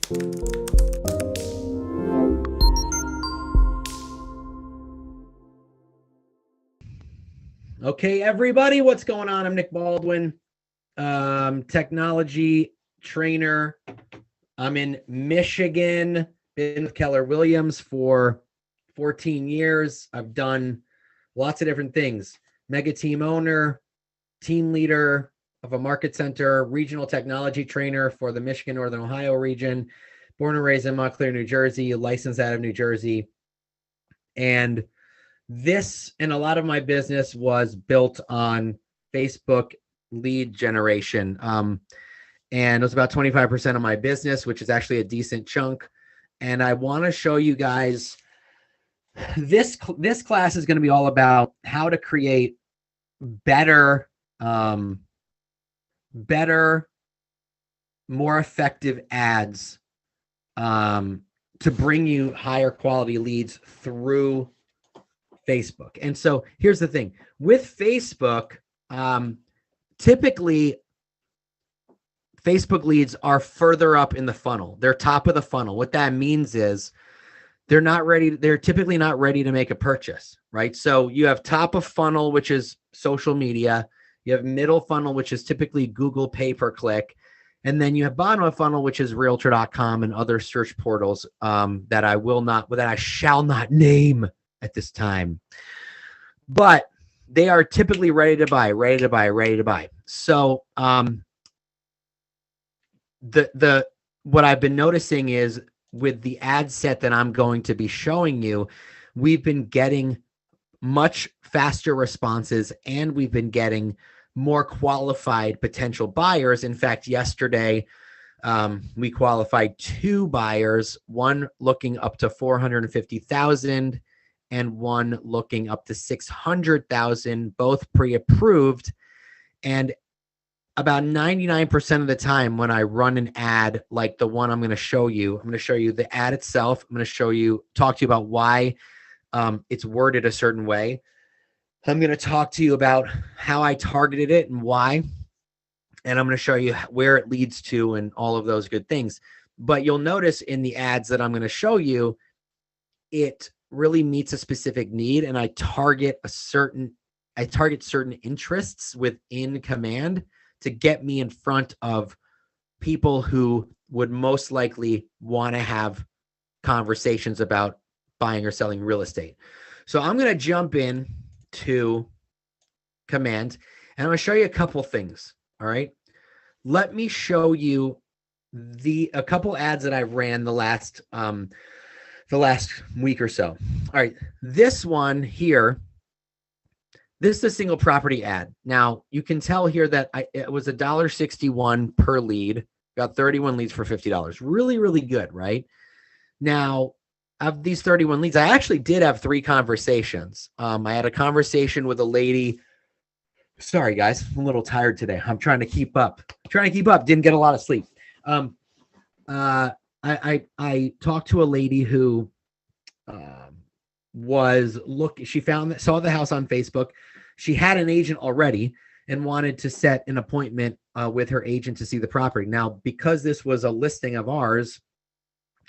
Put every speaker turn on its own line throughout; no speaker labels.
Okay, everybody, what's going on? I'm Nick Baldwin, technology trainer. I'm in Michigan, been with Keller Williams for 14 years. I've done lots of different things. Mega team owner, team leader of a market center, regional technology trainer for the Michigan, Northern Ohio region, born and raised in Montclair, New Jersey, licensed out of New Jersey. And this and a lot of my business was built on Facebook lead generation. And it was about 25% of my business, which is actually a decent chunk. And I want to show you guys this class is going to be all about how to create better, more effective ads to bring you higher quality leads through Facebook. And so here's the thing with Facebook, typically Facebook leads are further up in the funnel. They're top of the funnel. What that means is they're typically not ready to make a purchase, right? So you have top of funnel, which is social media. You have middle funnel, which is typically Google pay-per-click. And then you have bottom of funnel, which is realtor.com and other search portals that I shall not name at this time, but they are typically ready to buy. So what I've been noticing is with the ad set that I'm going to be showing you, we've been getting much faster responses and we've been getting more qualified potential buyers. In fact, yesterday, we qualified 2 buyers, one looking up to 450,000 and one looking up to 600,000, both pre-approved. And about 99% of the time when I run an ad like the one I'm going to show you the ad itself. I'm going to talk to you about why it's worded a certain way. I'm going to talk to you about how I targeted it and why. And I'm going to show you where it leads to and all of those good things. But you'll notice in the ads that I'm going to show you, it really meets a specific need, and I target certain interests within Command to get me in front of people who would most likely want to have conversations about buying or selling real estate. So I'm going to jump in to Command and I'm going to show you a couple things. All right. Let me show you a couple ads that I ran the last week or so. All right. This one here, this is a single property ad. Now you can tell here that it was $1.61 per lead, got 31 leads for $50. Really, really good, right? Now, of these 31 leads, I actually did have 3 conversations. I had a conversation with a lady. Sorry, guys, I'm a little tired today. I'm trying to keep up. Didn't get a lot of sleep. I talked to a lady who saw the house on Facebook. She had an agent already and wanted to set an appointment with her agent to see the property. Now, because this was a listing of ours,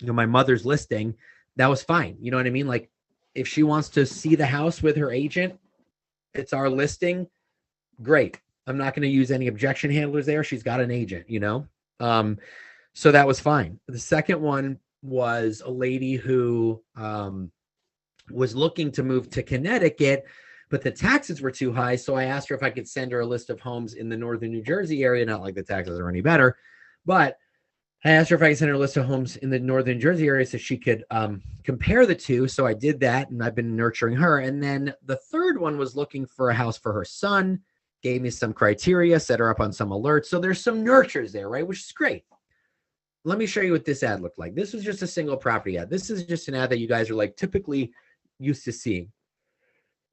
my mother's listing, that was fine. You know what I mean? Like, if she wants to see the house with her agent, it's our listing. Great. I'm not going to use any objection handlers there. She's got an agent, so that was fine. The second one was a lady who was looking to move to Connecticut, but the taxes were too high. So I asked her if I could send her a list of homes in the northern New Jersey area. Not like the taxes are any better, but I asked her if I could send her a list of homes in the northern New Jersey area so she could compare the two. So I did that, and I've been nurturing her. And then the third one was looking for a house for her son, gave me some criteria, set her up on some alerts. So there's some nurtures there, right? Which is great. Let me show you what this ad looked like. This was just a single property ad. This is just an ad that you guys are like typically used to seeing.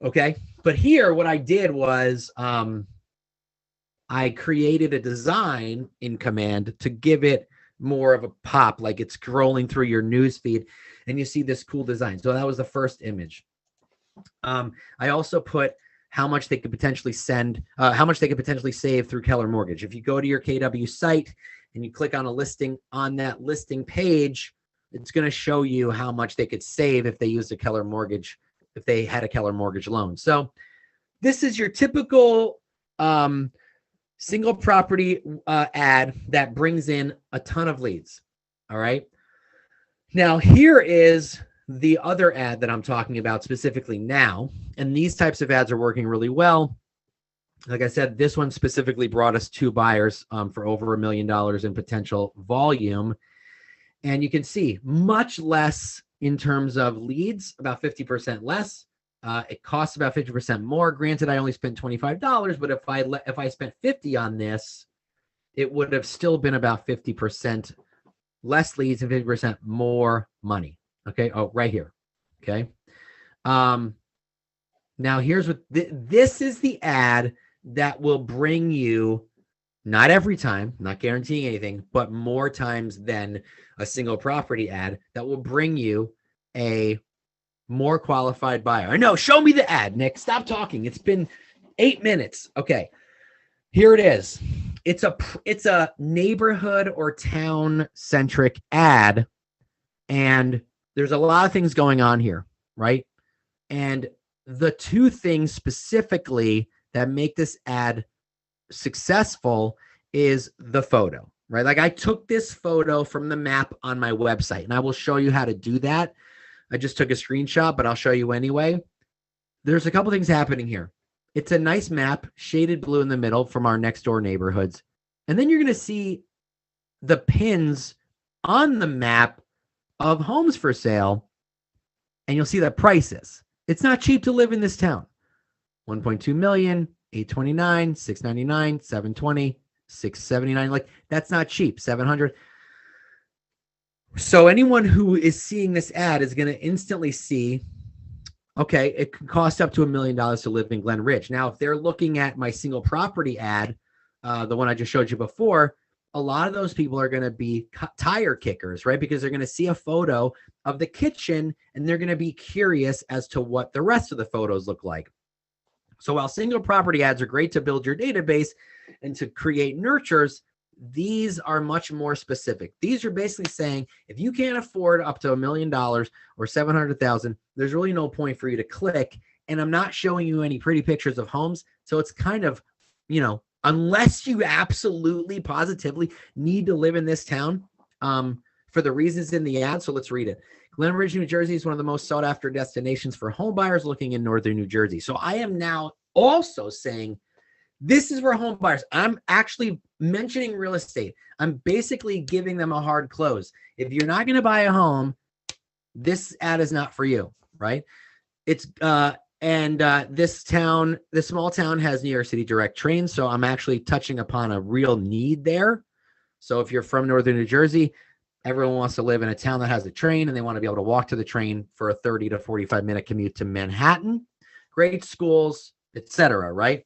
Okay. But here, what I did was I created a design in Command to give it more of a pop, like it's scrolling through your news feed and you see this cool design. So that was the first image. I also put how much they could potentially save through Keller Mortgage. If you go to your KW site and you click on a listing on that listing page, it's going to show you how much they could save if they used a Keller mortgage, if they had a Keller mortgage loan. So this is your typical single property ad that brings in a ton of leads. All right. Now, here is the other ad that I'm talking about specifically now. And these types of ads are working really well. Like I said, this one specifically brought us 2 buyers for over $1 million in potential volume. And you can see much less in terms of leads, about 50% less. It costs about 50% more. Granted, I only spent $25, but if I spent $50 on this, it would have still been about 50% less leads and 50% more money. Okay. Oh, right here. Okay. Now here's what this is the ad that will bring you, not every time, not guaranteeing anything, but more times than a single property ad, that will bring you a more qualified buyer. No, show me the ad, Nick. Stop talking. It's been 8 minutes. Okay. Here it is. It's a neighborhood or town centric ad. And there's a lot of things going on here, right? And the 2 things specifically that make this ad successful is the photo, right? Like I took this photo from the map on my website, and I will show you how to do that. I just took a screenshot, but I'll show you anyway. There's a couple things happening here. It's a nice map, shaded blue in the middle from our next door neighborhoods. And then you're going to see the pins on the map of homes for sale, and you'll see the prices. It's not cheap to live in this town. 1.2 million, 829, 699, 720, 679. Like that's not cheap. 700. So anyone who is seeing this ad is going to instantly see, okay, it can cost up to $1 million to live in Glen Ridge. Now, if they're looking at my single property ad, the one I just showed you before, a lot of those people are going to be tire kickers, right? Because they're going to see a photo of the kitchen and they're going to be curious as to what the rest of the photos look like. So while single property ads are great to build your database and to create nurtures, these are much more specific. These are basically saying, if you can't afford up to $1 million or 700,000, there's really no point for you to click. And I'm not showing you any pretty pictures of homes. So it's kind of, unless you absolutely positively need to live in this town, for the reasons in the ad. So let's read it. Glen Ridge, New Jersey is one of the most sought after destinations for home buyers looking in northern New Jersey. So I am now also saying this is where home buyers, I'm actually mentioning real estate. I'm basically giving them a hard close. If you're not going to buy a home, this ad is not for you, right? It's, this small town has New York City direct trains. So I'm actually touching upon a real need there. So if you're from northern New Jersey, everyone wants to live in a town that has a train and they want to be able to walk to the train for a 30 to 45-minute commute to Manhattan, great schools, etc., right?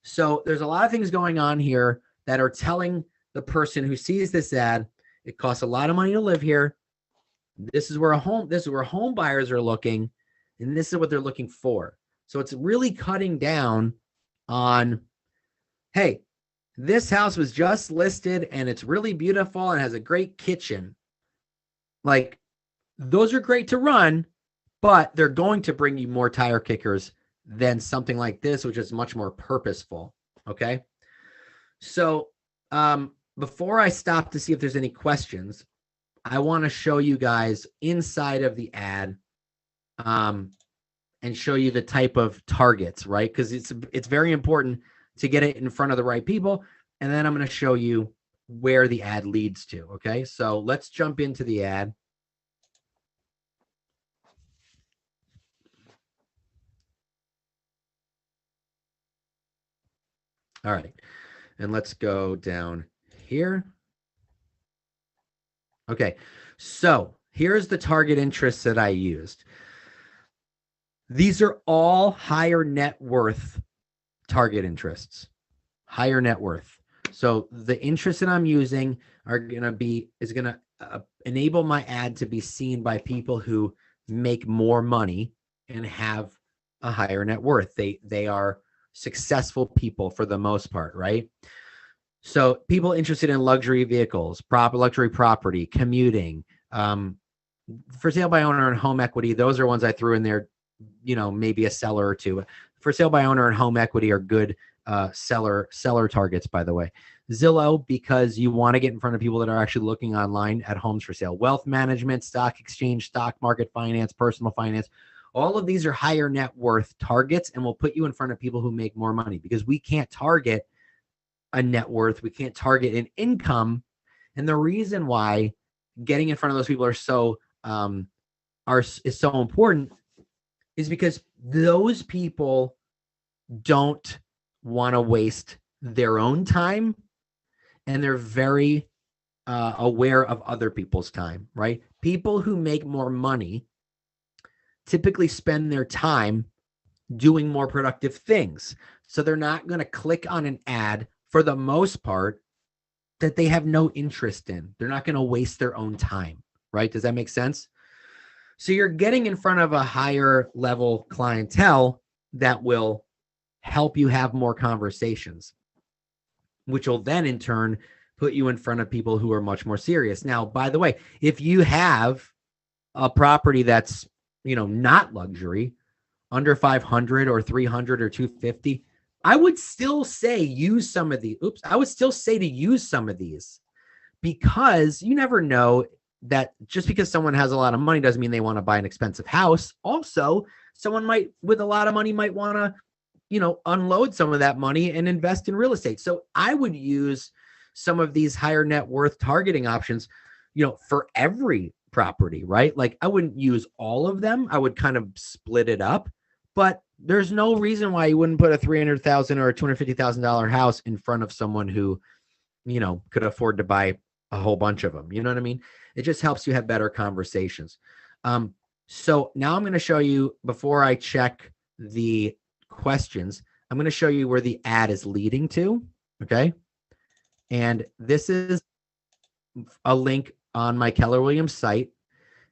So there's a lot of things going on here that are telling the person who sees this ad, it costs a lot of money to live here. This is where home buyers are looking, and this is what they're looking for. So it's really cutting down on, hey, this house was just listed and it's really beautiful and has a great kitchen. Like, those are great to run, but they're going to bring you more tire kickers than something like this, which is much more purposeful. Okay. So before I stop to see if there's any questions, I want to show you guys inside of the ad and show you the type of targets, right? Because it's very important to get it in front of the right people. And then I'm going to show you where the ad leads to. Okay. So let's jump into the ad. All right. And let's go down here. Okay. So here's the target interests that I used. These are all higher net worth target interests, higher net worth. So the interests that I'm using is going to enable my ad to be seen by people who make more money and have a higher net worth. They are successful people for the most part, right? So people interested in luxury vehicles, luxury property, commuting, for sale by owner and home equity. Those are ones I threw in there, maybe a seller or two. For sale by owner and home equity are good seller targets, by the way. Zillow, because you want to get in front of people that are actually looking online at homes for sale. Wealth management, stock exchange, stock market finance, personal finance. All of these are higher net worth targets and will put you in front of people who make more money, because we can't target a net worth. We can't target an income. And the reason why getting in front of those people is so important is because those people don't want to waste their own time, and they're very aware of other people's time, right? People who make more money typically spend their time doing more productive things. So they're not going to click on an ad, for the most part, that they have no interest in. They're not going to waste their own time, right? Does that make sense? So you're getting in front of a higher level clientele that will help you have more conversations, which will then in turn put you in front of people who are much more serious. Now, by the way, if you have a property that's, not luxury, under 500 or 300 or 250, I would still say use some of these. I would still say to use some of these, because you never know that just because someone has a lot of money doesn't mean they want to buy an expensive house. Also, someone with a lot of money might want to, unload some of that money and invest in real estate. So I would use some of these higher net worth targeting options, for every property, right? Like I wouldn't use all of them. I would kind of split it up, but there's no reason why you wouldn't put a $300,000 or a $250,000 house in front of someone who, could afford to buy a whole bunch of them. You know what I mean? It just helps you have better conversations. So now I'm going to show you, before I check the questions, I'm going to show you where the ad is leading to. Okay. And this is a link on my Keller Williams site.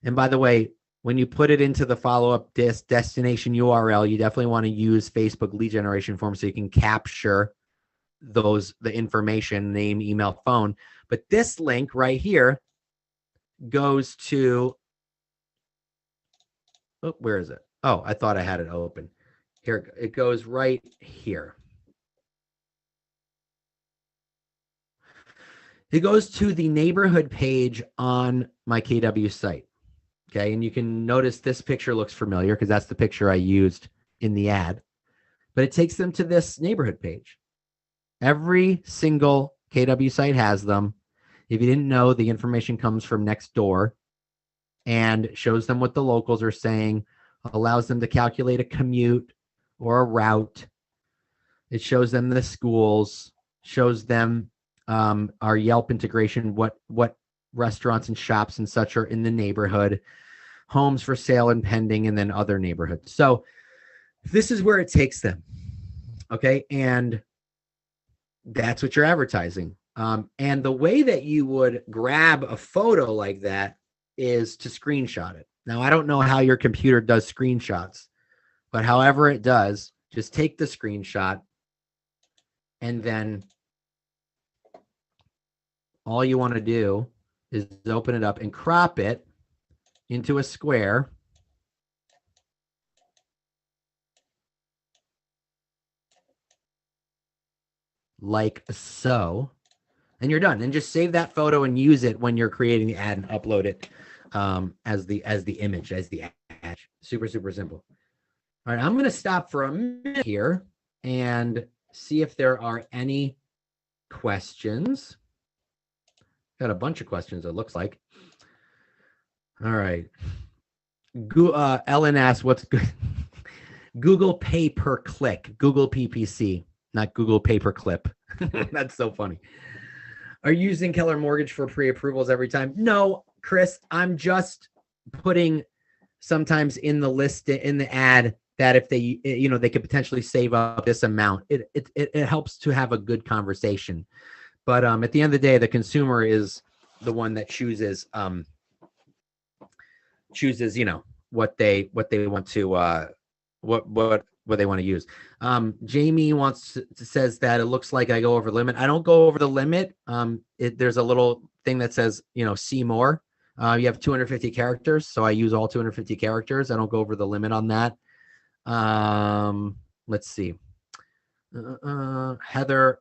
And by the way, when you put it into the follow-up destination URL, you definitely want to use Facebook lead generation form so you can capture the information, name, email, phone. But this link right here goes to, where is it? Oh, I thought I had it open. Here, it goes right here. It goes to the neighborhood page on my KW site. Okay, and you can notice this picture looks familiar because that's the picture I used in the ad. But it takes them to this neighborhood page. Every single KW site has them. If you didn't know, the information comes from Nextdoor and shows them what the locals are saying, allows them to calculate a commute or a route. It shows them the schools, shows them our Yelp integration, what restaurants and shops and such are in the neighborhood, homes for sale and pending, and then other neighborhoods. So this is where it takes them. Okay. And that's what you're advertising. And the way that you would grab a photo like that is to screenshot it. Now, I don't know how your computer does screenshots, but however it does, just take the screenshot, and then all you want to do is open it up and crop it into a square. Like so. And you're done. And just save that photo and use it when you're creating the ad and upload it as the image, as the ad. Super, super simple. All right, I'm going to stop for a minute here and see if there are any questions. Got a bunch of questions, it looks like. All right. Ellen asks, what's good? Google Pay Per Click, Google PPC, not Google Pay Per Clip. That's so funny. Are you using Keller Mortgage for pre-approvals every time? No, Chris, I'm just putting sometimes in the list, in the ad, that if they, they could potentially save up this amount, it helps to have a good conversation. But at the end of the day, the consumer is the one that chooses, what they want to, what they want to use. Jamie says that it looks like I go over the limit. I don't go over the limit. There's a little thing that says, see more. You have 250 characters, so I use all 250 characters. I don't go over the limit on that. Let's see. Heather,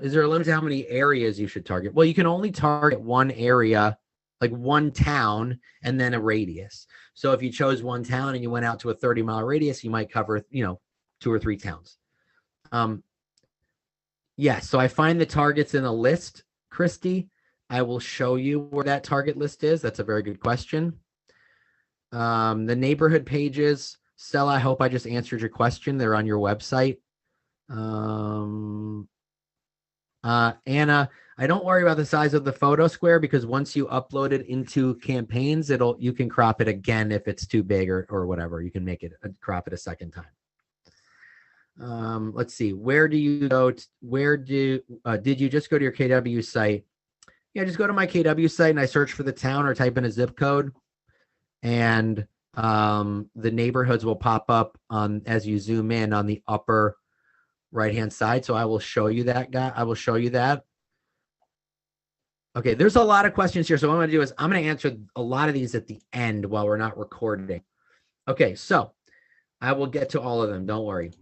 is there a limit to how many areas you should target? Well, you can only target one area, like one town, and then a radius. So if you chose one town and you went out to a 30-mile radius, you might cover, 2 or 3 towns. Yes, so I find the targets in a list, Christy. I will show you where that target list is. That's a very good question. The neighborhood pages, Stella, I hope I just answered your question. They're on your website. Anna, I don't worry about the size of the photo square because once you upload it into campaigns, you can crop it again if it's too big or whatever. You can make it crop it a second time. Let's see. Where do you go? Did you just go to your KW site? Yeah, just go to my KW site and I search for the town or type in a zip code, and the neighborhoods will pop up as you zoom in on the upper right-hand side. So I will show you that, guy. I will show you that. Okay, there's a lot of questions here. So what I'm going to do is I'm going to answer a lot of these at the end while we're not recording. Okay, so I will get to all of them. Don't worry.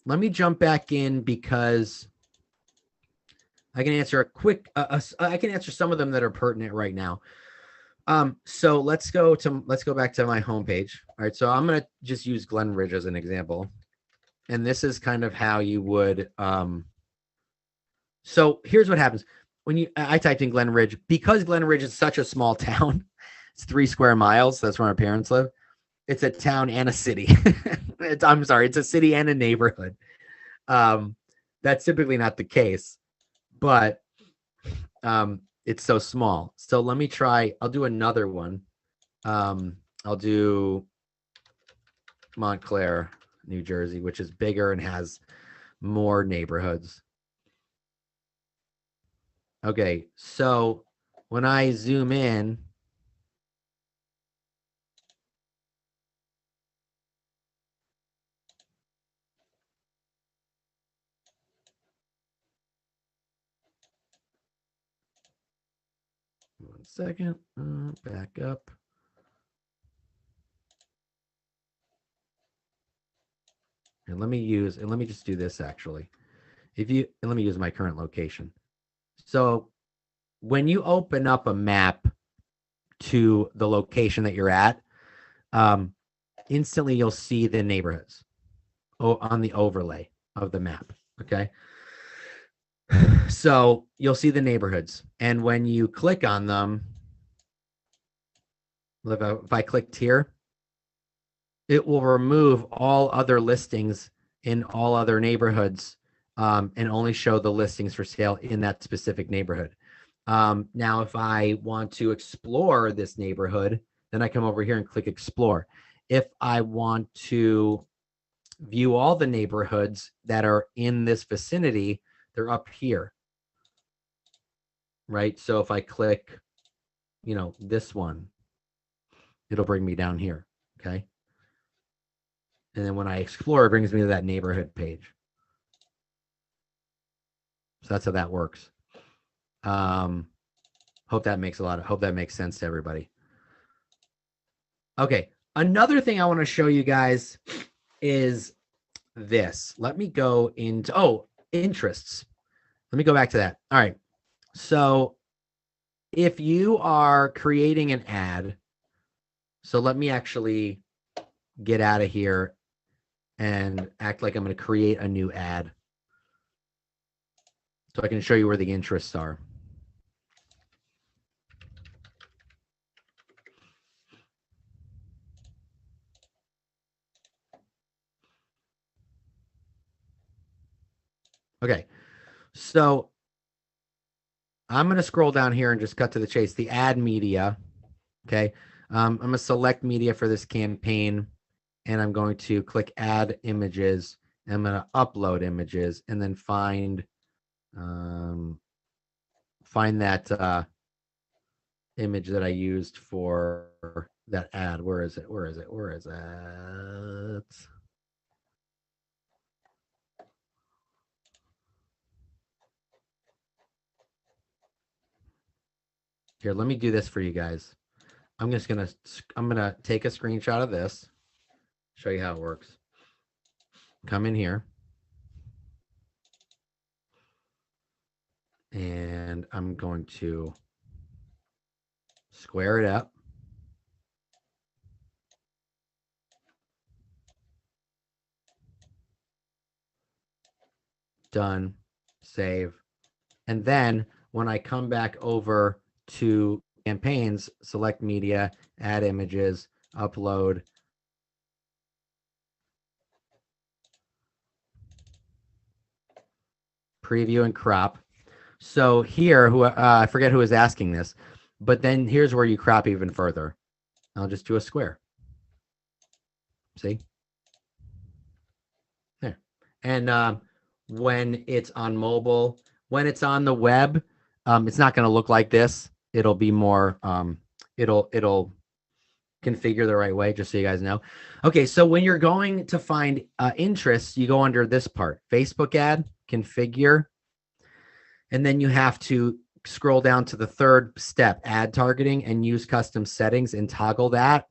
Let me jump back in because I can answer I can answer some of them that are pertinent right now. So let's go back to my homepage. All right, so I'm going to just use Glen Ridge as an example. And this is kind of how you would, so here's what happens. When I typed in Glen Ridge, because Glen Ridge is such a small town, it's 3 square miles. That's where my parents live. It's a town and a city. I'm sorry, it's a city and a neighborhood. That's typically not the case, but it's so small. So let me try, I'll do another one. I'll do Montclair, New Jersey, which is bigger and has more neighborhoods. Okay, so when I zoom in, one second, back up. And let me just do this actually. Let me use my current location. So when you open up a map to the location that you're at, instantly you'll see the neighborhoods on the overlay of the map. Okay. So you'll see the neighborhoods. And when you click on them, if I clicked here, it will remove all other listings in all other neighborhoods and only show the listings for sale in that specific neighborhood. Now, if I want to explore this neighborhood, then I come over here and click explore. If I want to view all the neighborhoods that are in this vicinity, they're up here, right? So if I click, this one, it'll bring me down here, okay? And then when I explore, it brings me to that neighborhood page. So that's how that works. Hope that makes sense to everybody. Okay, another thing I want to show you guys is this. Let me go into interests. Let me go back to that. All right. So if you are creating an ad, so let me actually get out of here and act like I'm going to create a new ad so I can show you where the interests are. Okay, so I'm going to scroll down here and just cut to the chase. The ad media, okay? I'm going to select media for this campaign, and I'm going to click add images. I'm going to upload images and then find that image that I used for that ad. Where is it? Here, let me do this for you guys. I'm gonna take a screenshot of this, show you how it works. Come in here. And I'm going to square it up. Done. Save. And then when I come back over to campaigns, select media, add images, upload. Preview and crop. So here, I forget who was asking this, but then here's where you crop even further. I'll just do a square. See? There. And when it's on mobile, when it's on the web, it's not going to look like this. It'll be more, it'll configure the right way, just so you guys know. Okay, so when you're going to find interests, you go under this part, Facebook ad, configure, and then you have to scroll down to the third step, ad targeting, and use custom settings and toggle that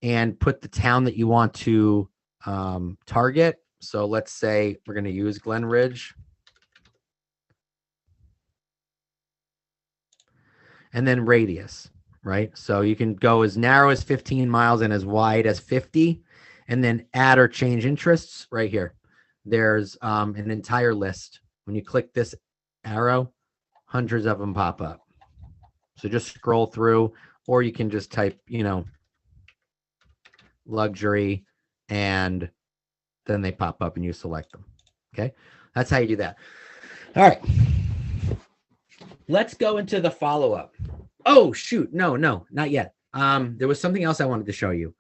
and put the town that you want to target. So let's say we're going to use Glen Ridge. And then radius, right? So you can go as narrow as 15 miles and as wide as 50, and then add or change interests right here. There's an entire list. When you click this arrow, hundreds of them pop up. So just scroll through, or you can just type, luxury, and then they pop up and you select them. Okay, that's how you do that. All right. Let's go into the follow-up. Oh, shoot. No, not yet. There was something else I wanted to show you.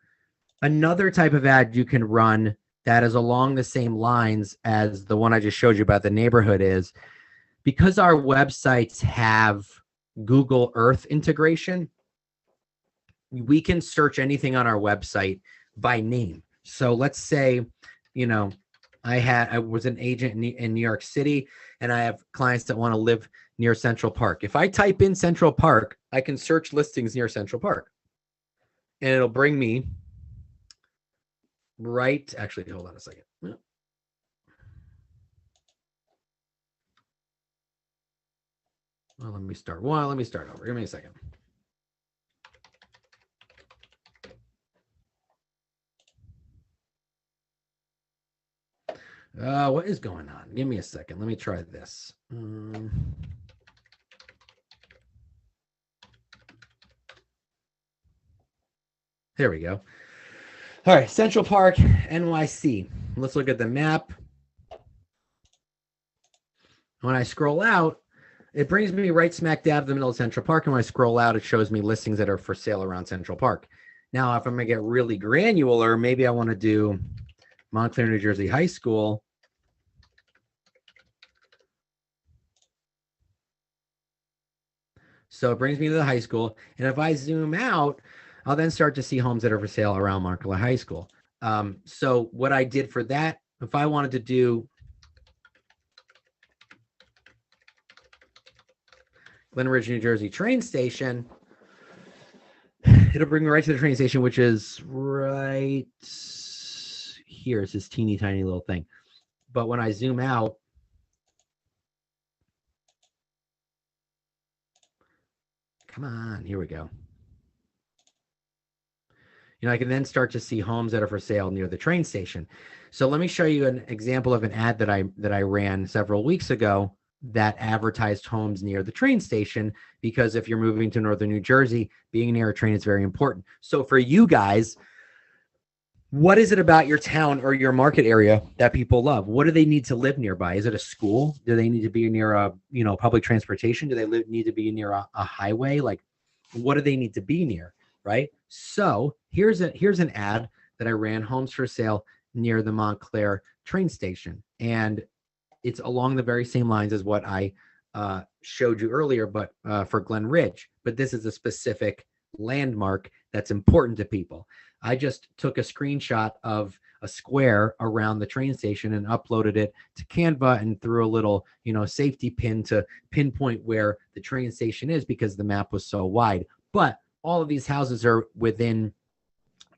Another type of ad you can run that is along the same lines as the one I just showed you about the neighborhood is, because our websites have Google Earth integration, we can search anything on our website by name. So let's say, I was an agent in New York City, and I have clients that want to live near Central Park. If I type in Central Park, I can search listings near Central Park, and it'll bring me right. Actually, hold on a second. Well, let me start over. Give me a second. What is going on? Give me a second. Let me try this. There we go. All right, Central Park, NYC. Let's look at the map. When I scroll out, it brings me right smack dab in the middle of Central Park. And when I scroll out, it shows me listings that are for sale around Central Park. Now, if I'm going to get really granular, maybe I want to do Montclair, New Jersey High School. So it brings me to the high school. And if I zoom out, I'll then start to see homes that are for sale around Montclair High School. So what I did for that, if I wanted to do Glen Ridge, New Jersey train station, it'll bring me right to the train station, which is right here. It's this teeny tiny little thing. But when I zoom out, come on, here we go. I can then start to see homes that are for sale near the train station. So let me show you an example of an ad that I ran several weeks ago that advertised homes near the train station, because if you're moving to northern New Jersey, being near a train is very important. So for you guys, what is it about your town or your market area that people love? What do they need to live nearby? Is it a school? Do they need to be near a, public transportation? Do they need to be near a highway? Like, what do they need to be near? Right. So here's an ad that I ran, homes for sale near the Montclair train station. And it's along the very same lines as what I showed you earlier, but for Glen Ridge. But this is a specific landmark that's important to people. I just took a screenshot of a square around the train station and uploaded it to Canva and threw a little, safety pin to pinpoint where the train station is because the map was so wide. But all of these houses are within,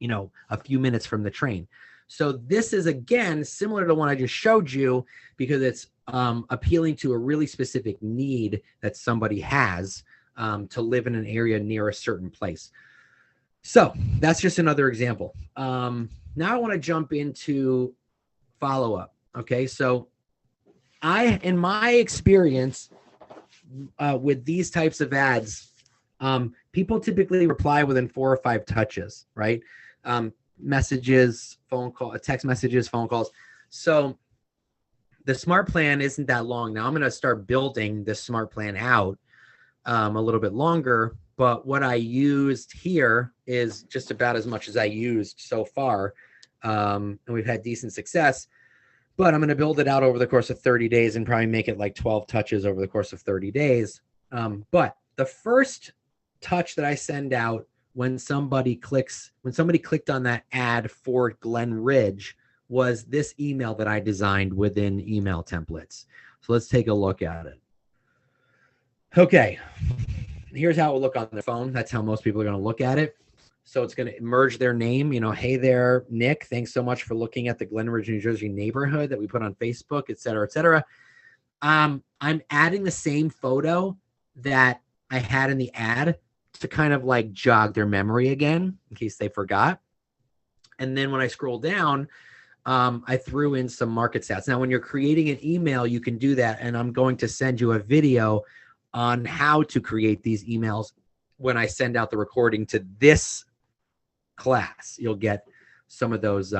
a few minutes from the train. So this is, again, similar to the one I just showed you because it's appealing to a really specific need that somebody has to live in an area near a certain place. So that's just another example. Now I want to jump into follow-up. Okay, so in my experience with these types of ads, people typically reply within 4 or 5 touches, right? Messages, text messages, phone calls. So the smart plan isn't that long. Now I'm going to start building this smart plan out a little bit longer, but what I used here is just about as much as I used so far. And we've had decent success, but I'm going to build it out over the course of 30 days and probably make it like 12 touches over the course of 30 days. But the first touch that I send out when somebody clicked on that ad for Glen Ridge was this email that I designed within email templates. So let's take a look at it. Okay, here's how it will look on their phone. That's how most people are going to look at it. So it's going to merge their name. Hey there, Nick. Thanks so much for looking at the Glen Ridge, New Jersey neighborhood that we put on Facebook, et cetera, et cetera. I'm adding the same photo that I had in the ad to kind of like jog their memory again in case they forgot. And then when I scroll down, I threw in some market stats. Now, when you're creating an email, you can do that. And I'm going to send you a video on how to create these emails when I send out the recording to this class. You'll get some of those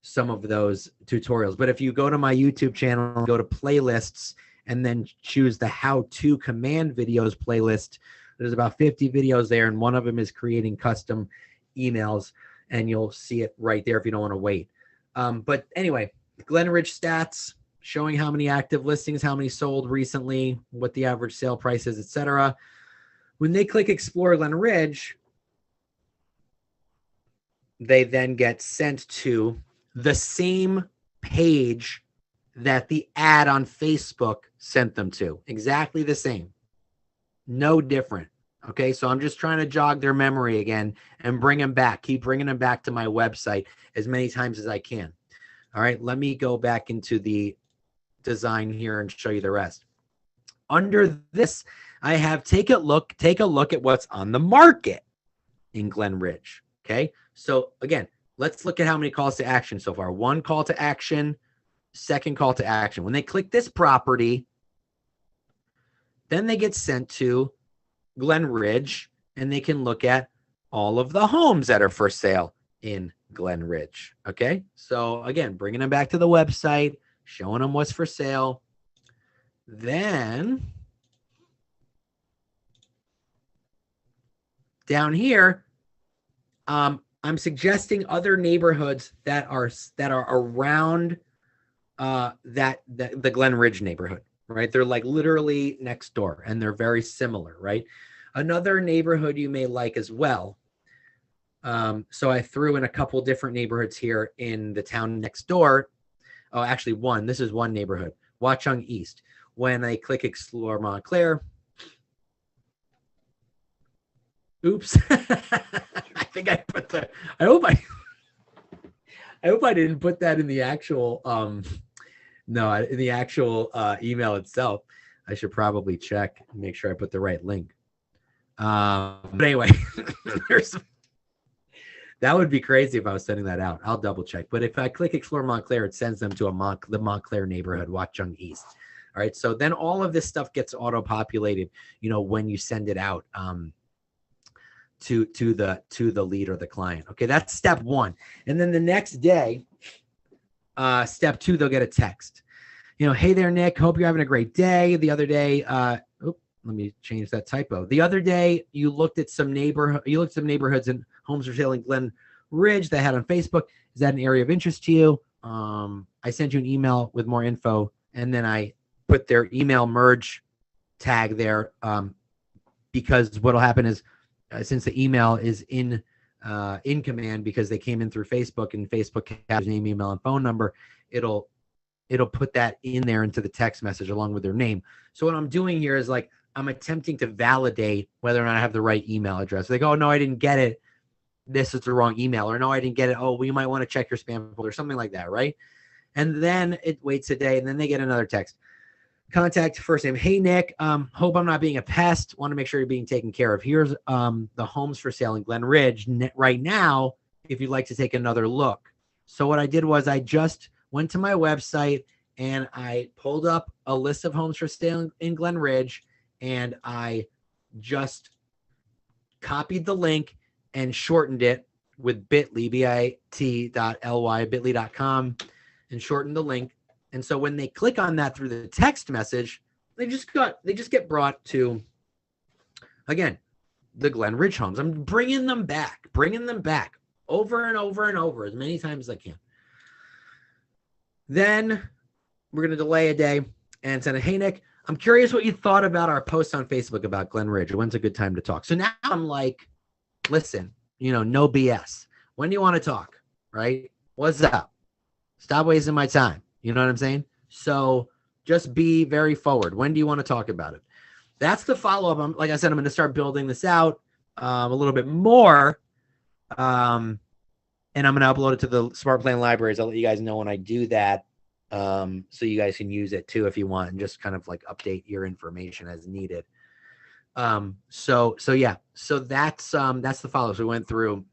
tutorials. But if you go to my YouTube channel, go to playlists, and then choose the how-to command videos playlist, there's about 50 videos there, and one of them is creating custom emails, and you'll see it right there if you don't want to wait. But anyway, Glen Ridge stats, showing how many active listings, how many sold recently, what the average sale price is, etc. When they click Explore Glen Ridge, they then get sent to the same page that the ad on Facebook sent them to. Exactly the same. No different. Okay, so I'm just trying to jog their memory again and bring them back. Keep bringing them back to my website as many times as I can. All right, let me go back into the design here and show you the rest. Under this, I have take a look at what's on the market in Glen Ridge. Okay, so again, let's look at how many calls to action so far. 1 call to action, 2nd call to action. When they click this property, then they get sent to Glen Ridge, and they can look at all of the homes that are for sale in Glen Ridge. Okay, so again, bringing them back to the website, showing them what's for sale. Then down here, I'm suggesting other neighborhoods that are around the Glen Ridge neighborhood. Right? They're like literally next door, and they're very similar, right? Another neighborhood you may like as well. So I threw in a couple different neighborhoods here in the town next door. Oh, actually one. This is one neighborhood, Watchung East. When I click Explore Montclair, oops, I think I put the. I hope I didn't put that in the actual. No, in the actual email itself. I should probably check and make sure I put the right link. But anyway, that would be crazy if I was sending that out. I'll double check. But if I click Explore Montclair, it sends them to the Montclair neighborhood, Watchung East. All right. So then all of this stuff gets auto-populated, when you send it out to the lead or the client. Okay, that's step 1. And then the next day, step 2, they'll get a text. Hey there, Nick. Hope you're having a great day. The other day, let me change that typo. The other day, you looked at some neighborhoods and homes for sale in Glen Ridge that I had on Facebook. Is that an area of interest to you? I sent you an email with more info, and then I put their email merge tag there because what'll happen is since the email is in in command because they came in through Facebook, and Facebook has name, email, and phone number. It'll put that in there into the text message along with their name. So what I'm doing here is like I'm attempting to validate whether or not I have the right email address. They go, oh, no, I didn't get it. This is the wrong email. Or no, I didn't get it. Oh, well, you might want to check your spam folder, something like that, right? And then it waits a day, and then they get another text. Contact, first name, hey, Nick, hope I'm not being a pest. Want to make sure you're being taken care of. Here's the homes for sale in Glen Ridge right now if you'd like to take another look. So what I did was I just went to my website, and I pulled up a list of homes for sale in Glen Ridge, and I just copied the link and shortened it with bit.ly, bit.ly, bit.ly.com, and shortened the link. And so when they click on that through the text message, they just get brought to, again, the Glen Ridge homes. I'm bringing them back over and over and over as many times as I can. Then we're going to delay a day and send a, hey, Nick, I'm curious what you thought about our post on Facebook about Glen Ridge. When's a good time to talk? So now I'm like, listen, no BS. When do you want to talk? Right? What's up? Stop wasting my time. You know what I'm saying? So just be very forward. When do you want to talk about it? That's the follow-up. Like I said, I'm going to start building this out a little bit more. And I'm going to upload it to the Smart Plan libraries. I'll let you guys know when I do that. So you guys can use it too if you want, and just kind of like update your information as needed. So yeah, so that's the follow. So we went through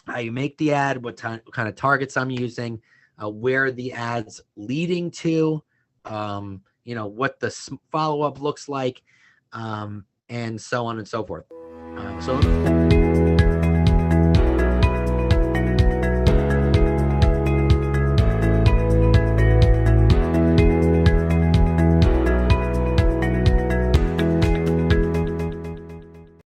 how you make the ad, what kind of targets I'm using, where the ad's leading to, what the follow-up looks like, and so on and so forth. So